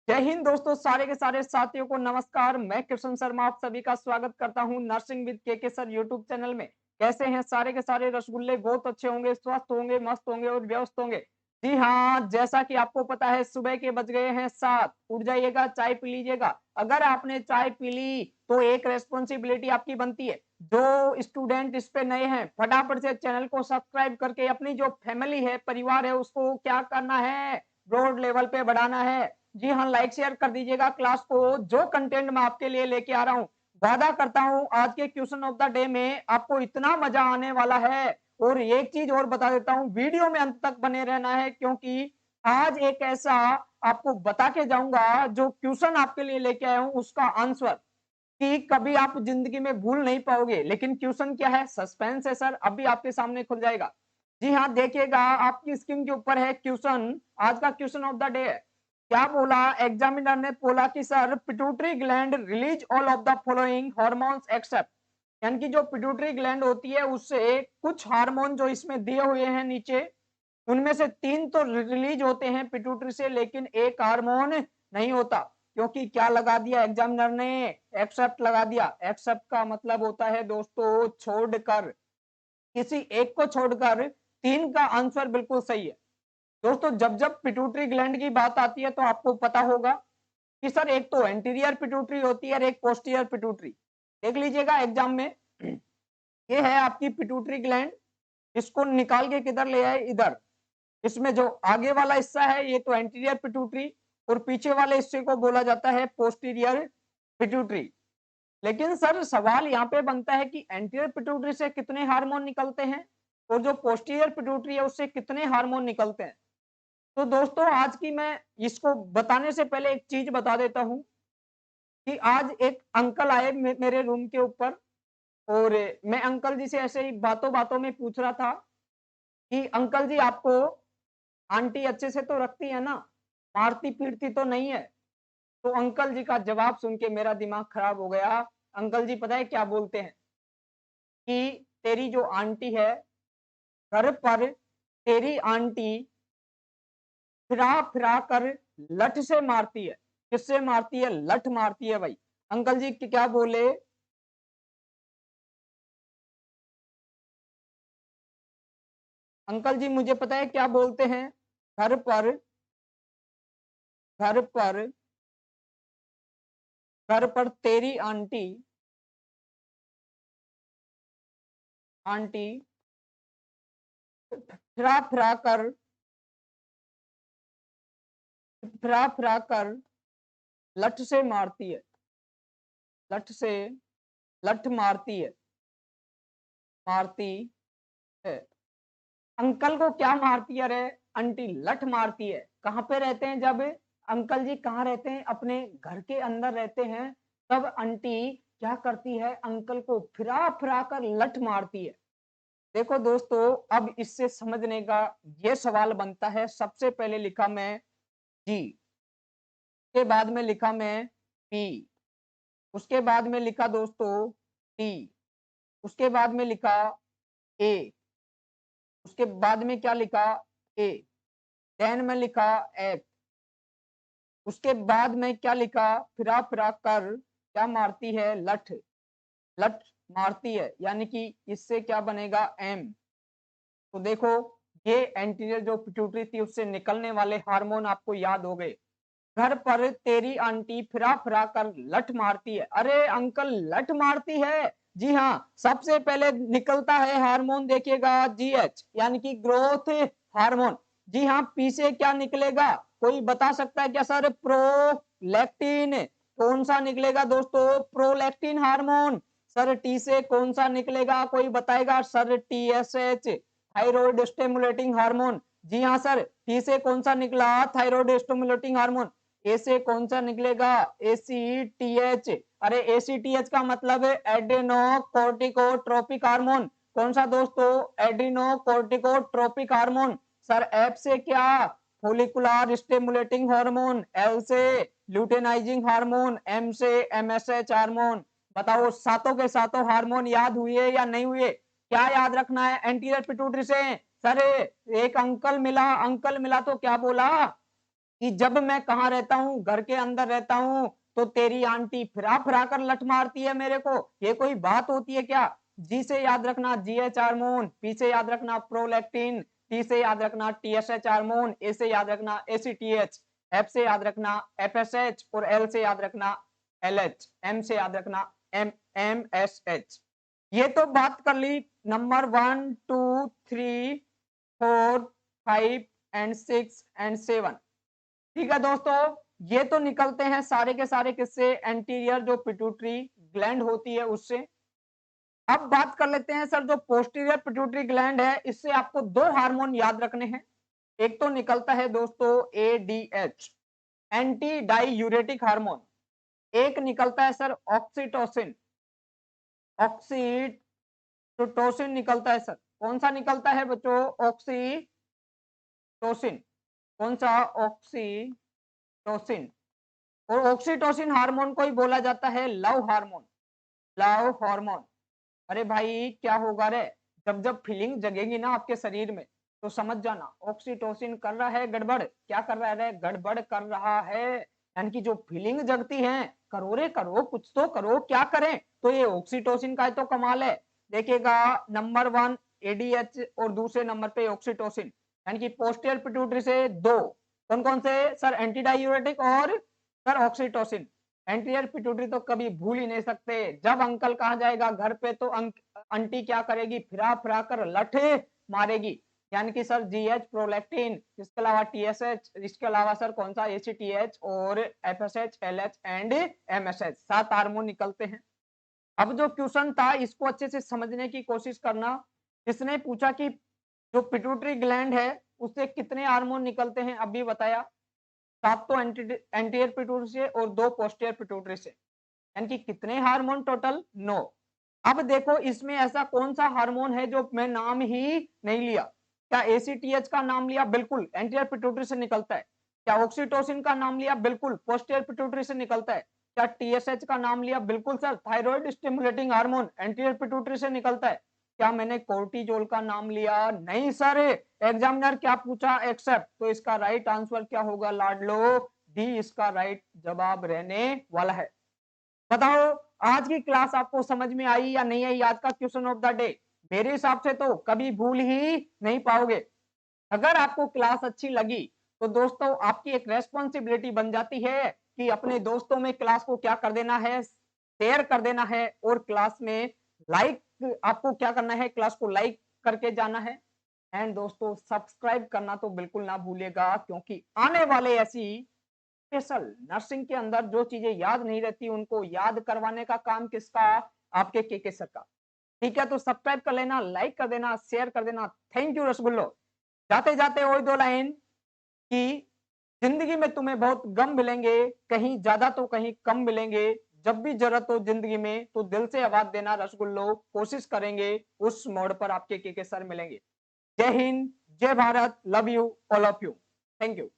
जय हिंद दोस्तों, सारे के सारे साथियों को नमस्कार। मैं कृष्ण शर्मा आप सभी का स्वागत करता हूं नर्सिंग विद के सर यूट्यूब चैनल में। कैसे हैं सारे के सारे रसगुल्ले? बहुत अच्छे होंगे, स्वस्थ होंगे, मस्त होंगे और व्यस्त होंगे। जी हाँ, जैसा कि आपको पता है सुबह के बज गए हैं 7। उठ जाइएगा, चाय पी लीजिएगा। अगर आपने चाय पी ली तो एक रेस्पॉन्सिबिलिटी आपकी बनती है। जो स्टूडेंट इस पे नए हैं, फटाफट से चैनल को सब्सक्राइब करके अपनी जो फैमिली है, परिवार है, उसको क्या करना है? ब्रॉड लेवल पे बढ़ाना है। जी हाँ, लाइक शेयर कर दीजिएगा क्लास को। जो कंटेंट मैं आपके लिए लेके आ रहा हूँ, वादा करता हूँ आज के क्वेश्चन ऑफ द डे में आपको इतना मजा आने वाला है। और एक चीज और बता देता हूँ, वीडियो में अंत तक बने रहना है, क्योंकि आज एक ऐसा आपको बता के जाऊंगा जो क्वेश्चन आपके लिए लेके आया हूँ उसका आंसर कि कभी आप जिंदगी में भूल नहीं पाओगे। लेकिन क्वेश्चन क्या है? सस्पेंस है सर, अभी आपके सामने खुल जाएगा। जी हाँ, देखिएगा आपकी स्क्रीन के ऊपर है क्वेश्चन। आज का क्वेश्चन ऑफ द डे है। क्या बोला एग्जामिनर ने? बोला कि sir pituitary gland release all of the following hormones except, यानी कि जो पिट्यूटरी ग्लैंड होती है उससे कुछ हार्मोन जो इसमें दिए हुए हैं नीचे, उनमें से 3 तो रिलीज होते हैं पिट्यूटरी से, लेकिन एक हार्मोन नहीं होता। क्योंकि क्या लगा दिया एग्जामिनर ने? एक्सेप्ट लगा दिया। एक्सेप्ट का मतलब होता है दोस्तों छोड़कर, किसी एक को छोड़कर। 3 का आंसर बिल्कुल सही है। दोस्तों जब जब पिट्यूटरी ग्लैंड की बात आती है तो आपको पता होगा कि सर एक तो एंटीरियर पिट्यूटरी होती है और एक पोस्टीरियर पिट्यूटरी। देख लीजिएगा एग्जाम में, ये है आपकी पिट्यूटरी ग्लैंड। इसको निकाल के किधर ले आए? इधर। इसमें जो आगे वाला हिस्सा है ये तो एंटीरियर पिट्यूटरी, और पीछे वाले हिस्से को बोला जाता है पोस्टीरियर पिट्यूटरी। लेकिन सर सवाल यहाँ पे बनता है कि एंटीरियर पिट्यूटरी से कितने हार्मोन निकलते हैं और जो पोस्टीरियर पिट्यूटरी है उससे कितने हार्मोन निकलते हैं। तो दोस्तों आज की मैं इसको बताने से पहले एक चीज बता देता हूं कि आज एक अंकल आए मेरे रूम के ऊपर, और मैं अंकल जी से ऐसे ही बातों बातों में पूछ रहा था कि अंकल जी आपको आंटी अच्छे से तो रखती है ना, मारती पीटती तो नहीं है? तो अंकल जी का जवाब सुन के मेरा दिमाग खराब हो गया। अंकल जी पता है क्या बोलते हैं कि तेरी जो आंटी है, घर पर तेरी आंटी फिरा फिरा कर लठ से मारती है। किससे मारती है? लठ मारती है भाई। अंकल जी क्या बोले? अंकल जी मुझे पता है क्या बोलते हैं। घर पर, घर पर, घर पर तेरी आंटी, आंटी फिरा फिरा कर, फिरा फिरा कर लठ से मारती है। लठ से, लठ मारती है, मारती है। अंकल को क्या मारती है? अरे आंटी लठ मारती है। कहाँ पे रहते हैं जब अंकल जी? कहाँ रहते हैं? अपने घर के अंदर रहते हैं। तब आंटी क्या करती है? अंकल को फिरा फिरा कर लठ मारती है। देखो दोस्तों, अब इससे समझने का ये सवाल बनता है। सबसे पहले लिखा मैं जी, उसके बाद में लिखा मैं पी, उसके बाद में लिखा दोस्तों टी, उसके बाद में लिखा ए, उसके बाद में क्या लिखा? ए, देन में लिखा एफ, उसके बाद में क्या लिखा? फिरा फिरा कर क्या मारती है? लठ, लठ मारती है, यानी कि इससे क्या बनेगा? एम। तो देखो, ये एंटीरियर जो पिट्यूटरी थी उससे निकलने वाले हार्मोन आपको याद हो गए। घर पर तेरी आंटी फिरा फिरा कर लठ मारती है। अरे अंकल लठ मारती है? जी हाँ, सबसे पहले निकलता है हार्मोन, देखिएगा जीएच, यानी कि ग्रोथ हार्मोन। जी हाँ, पी से क्या निकलेगा? कोई बता सकता है क्या सर? प्रोलैक्टिन। कौन सा निकलेगा दोस्तों? Prolactin hormone. सर टी से कौन सा निकलेगा? कोई बताएगा? Sir TSH, thyroid stimulating hormone. जी हाँ सर, टी से कौन सा निकला? Thyroid stimulating hormone. ए से कौन सा निकलेगा? एसीटीएच। अरे एसीटीएच का मतलब है एड्रेनो कोर्टिकोट्रोपिक हार्मोन। कौन सा दोस्तों? Adreno corticotropic hormone. Sir F से क्या? Follicular stimulating hormone. एल से ल्यूटेनाइजिंग हार्मोन। एम से एमएसएच हार्मोन। बताओ सातों के सातों हार्मोन याद हुए या नहीं हुए? क्या याद रखना है एंटीरियर पिट्यूटरी से? सर एक अंकल मिला, अंकल मिला तो क्या बोला? कि जब मैं कहाँ रहता हूँ, घर के अंदर रहता हूँ, तो तेरी आंटी फिरा फिरा कर लठ मारती है मेरे को। ये कोई बात होती है क्या? जी से याद रखना जीएच हार्मोन, पी से याद रखना प्रोलैक्टिन, टी से याद रखना टीएसएच हार्मोन, ए से याद रखना एसीटीएच, एफ से याद रखना एफएसएच और एल से याद रखना एलएच, एम से याद रखना एमएसएच। ये तो बात कर ली नंबर 1 2 3 4 5 एंड 6 एंड 7। ठीक है दोस्तों, ये तो निकलते हैं सारे के सारे किससे, एंटीरियर जो पिट्यूटरी ग्लैंड होती है उससे। अब बात कर लेते हैं सर, जो पोस्टीरियर पिट्यूटरी ग्लैंड है, इससे आपको दो हार्मोन याद रखने हैं। एक तो निकलता है दोस्तों एडीएच, एंटी डाईयूरेटिक हार्मोन। एक निकलता है सर ऑक्सीटोसिन, ऑक्सीटोसिन निकलता है सर। कौन सा निकलता है बच्चों? ऑक्सीटोसिन। कौन सा? ऑक्सीटोसिन। और ऑक्सीटोसिन हार्मोन को ही बोला जाता है लव हार्मोन, लव हार्मोन। अरे भाई क्या होगा रे, जब जब फीलिंग जगेगी ना आपके शरीर में, तो समझ जाना ऑक्सीटोसिन कर रहा है गड़बड़। क्या कर रहा है रे? गड़बड़ कर रहा है। यानी कि जो फीलिंग जगती है, करो रे करो, कुछ तो करो, क्या करें? तो ये ऑक्सीटोसिन का तो कमाल है। देखिएगा नंबर 1 एडीएच और दूसरे नंबर पे ऑक्सीटोसिन। यानी कि पोस्टीरियर पिट्यूटरी से दो, कौन कौन से सर? एंटी डायूरेटिक और सर ऑक्सीटोसिन। एंटीरियर पिट्यूटरी तो कभी भूल ही नहीं सकते। जब अंकल कहा जाएगा घर पे, तो आंटी क्या करेगी? फिरा फिरा कर लठे मारेगी। यानी कि सर जीएच प्रोलैक्टिन, इसके अलावा टीएसएच, इसके अलावा सर कौन सा? एसीटीएच और FSH, LH and MSH, 7 hormone निकलते हैं। अब जो क्वेश्चन था इसको अच्छे से समझने की कोशिश करना। इसने पूछा कि जो पिट्यूटरी ग्लैंड है उससे कितने हार्मोन निकलते हैं, अभी बताया। 7 तो एंटीरियर पिट्यूटरी से और 2 पोस्टीरियर पिट्यूटरी से, यानी कि कितने हार्मोन टोटल? 9। अब देखो इसमें ऐसा कौन सा हार्मोन है जो मैं नाम ही नहीं लिया? क्या एसीटीएच का नाम लिया? बिल्कुल एंटीरियर पिट्यूटरी से निकलता है। क्या ऑक्सीटोसिन का नाम लिया? बिल्कुल पोस्टीरियर पिट्यूटरी से निकलता है। क्या टीएसएच का नाम लिया? बिल्कुल sir thyroid stimulating hormone anterior pituitary से निकलता है। क्या मैंने कोर्टिजोल का नाम लिया? नहीं सर। एग्जामिनर क्या पूछा? एक्सेप्ट। तो इसका राइट आंसर क्या होगा लाडलो? डी इसका राइट जवाब रहने वाला है। बताओ आज की क्लास आपको समझ में आई या नहीं आई? आज का क्वेश्चन ऑफ द डे मेरे हिसाब से तो कभी भूल ही नहीं पाओगे। अगर आपको क्लास अच्छी लगी, तो दोस्तों आपकी एक रेस्पॉन्सिबिलिटी बन जाती है कि अपने दोस्तों में क्लास को क्या कर देना है? शेयर कर देना है। और क्लास में लाइक, आपको क्या करना है? क्लास को लाइक करके जाना है। एंड दोस्तों सब्सक्राइब करना तो बिल्कुल ना भूलिएगा, क्योंकि आने वाले ऐसी स्पेशल नर्सिंग के अंदर जो चीजें याद नहीं रहती उनको याद करवाने का काम किसका? आपके के सर का। ठीक है, तो सब्सक्राइब कर लेना, लाइक कर देना, शेयर कर देना। थैंक यू रसगुल्लो। जाते जाते वही 2 लाइन कि जिंदगी में तुम्हें बहुत गम मिलेंगे, कहीं ज्यादा तो कहीं कम मिलेंगे। जब भी जरूरत हो जिंदगी में तो दिल से आवाज देना रसगुल्लो, कोशिश करेंगे उस मोड़ पर आपके सर मिलेंगे। जय हिंद, जय Bharat, love you all of you. Thank you.